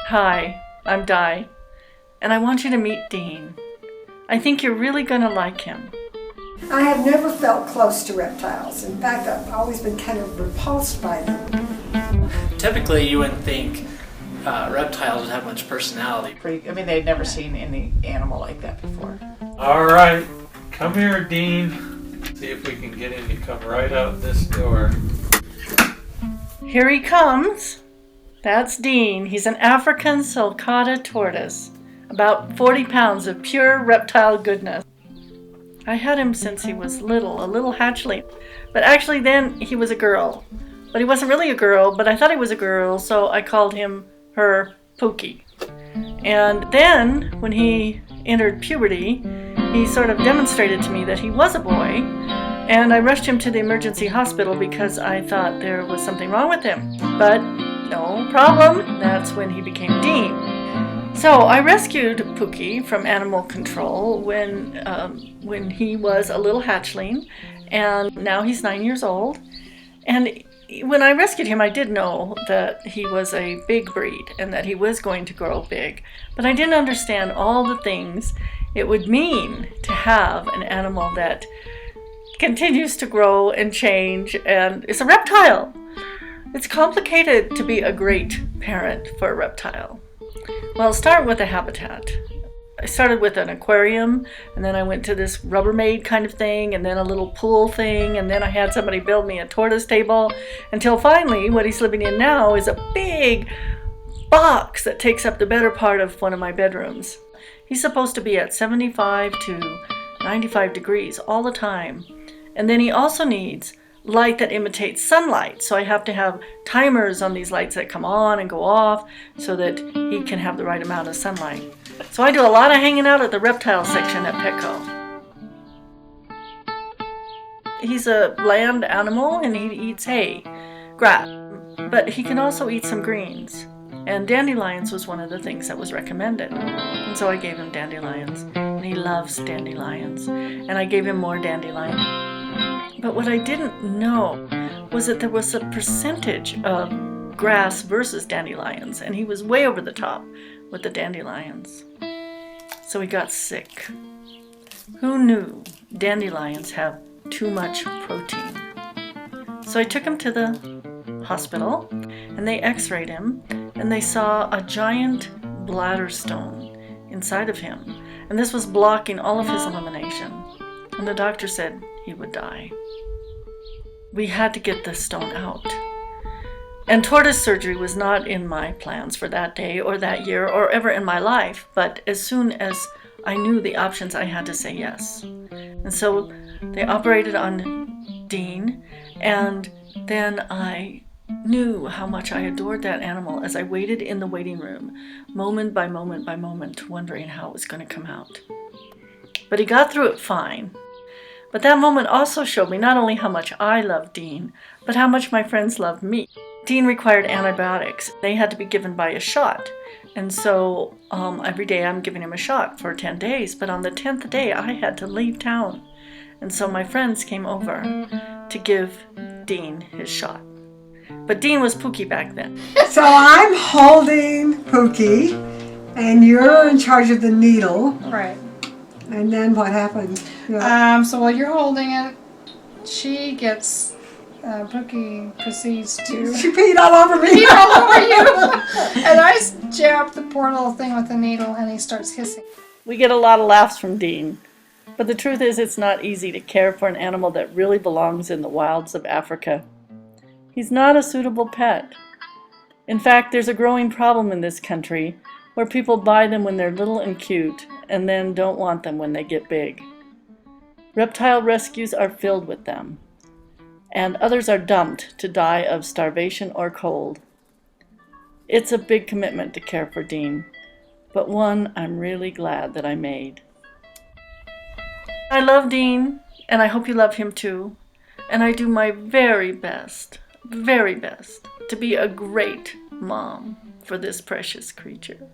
Hi, I'm Di, and I want you to meet Dean. I think you're really going to like him. I have never felt close to reptiles. In fact, I've always been kind of repulsed by them. Typically, you wouldn't think reptiles would have much personality. They'd never seen any animal like that before. All right, come here, Dean. See if we can get him to come right out this door. Here he comes. That's Dean. He's an African sulcata tortoise, about 40 pounds of pure reptile goodness. I had him since he was a little hatchling, but actually then he was a girl. But he wasn't really a girl, but I thought he was a girl, so I called him her Pookie. And then when he entered puberty, he sort of demonstrated to me that he was a boy, and I rushed him to the emergency hospital because I thought there was something wrong with him. But no problem. That's when he became Dean. So I rescued Pookie from animal control when he was a little hatchling, and now he's 9 years old. And when I rescued him, I did know that he was a big breed and that he was going to grow big, but I didn't understand all the things it would mean to have an animal that continues to grow and change, and it's a reptile. It's complicated to be a great parent for a reptile. Well, I'll start with a habitat. I started with an aquarium, and then I went to this Rubbermaid kind of thing, and then a little pool thing, and then I had somebody build me a tortoise table, until finally what he's living in now is a big box that takes up the better part of one of my bedrooms. He's supposed to be at 75 to 95 degrees all the time. And then he also needs light that imitates sunlight. So I have to have timers on these lights that come on and go off so that he can have the right amount of sunlight. So I do a lot of hanging out at the reptile section at Petco. He's a land animal and he eats hay, grass, but he can also eat some greens. And dandelions was one of the things that was recommended. And so I gave him dandelions. And he loves dandelions. And I gave him more dandelions. But what I didn't know was that there was a percentage of grass versus dandelions, and he was way over the top with the dandelions. So he got sick. Who knew dandelions have too much protein? So I took him to the hospital, and they x-rayed him, and they saw a giant bladder stone inside of him, and this was blocking all of his elimination. And the doctor said he would die. We had to get the stone out. And tortoise surgery was not in my plans for that day or that year or ever in my life, but as soon as I knew the options, I had to say yes. And so they operated on Dean, and then I knew how much I adored that animal as I waited in the waiting room, moment by moment by moment, wondering how it was going to come out. But he got through it fine. But that moment also showed me not only how much I loved Dean, but how much my friends loved me. Dean required antibiotics. They had to be given by a shot. And so every day I'm giving him a shot for 10 days. But on the 10th day, I had to leave town. And so my friends came over to give Dean his shot. But Dean was Pookie back then. So I'm holding Pookie, and you're in charge of the needle. Right. And then what happened? So while you're holding it, she gets, Pookie proceeds to She peed all over me. pee all over you. And I jab the poor little thing with the needle, and he starts hissing. We get a lot of laughs from Dean. But the truth is, it's not easy to care for an animal that really belongs in the wilds of Africa. He's not a suitable pet. In fact, there's a growing problem in this country where people buy them when they're little and cute and then don't want them when they get big. Reptile rescues are filled with them, and others are dumped to die of starvation or cold. It's a big commitment to care for Dean, but one I'm really glad that I made. I love Dean, and I hope you love him too, and I do my very best to be a great mom for this precious creature.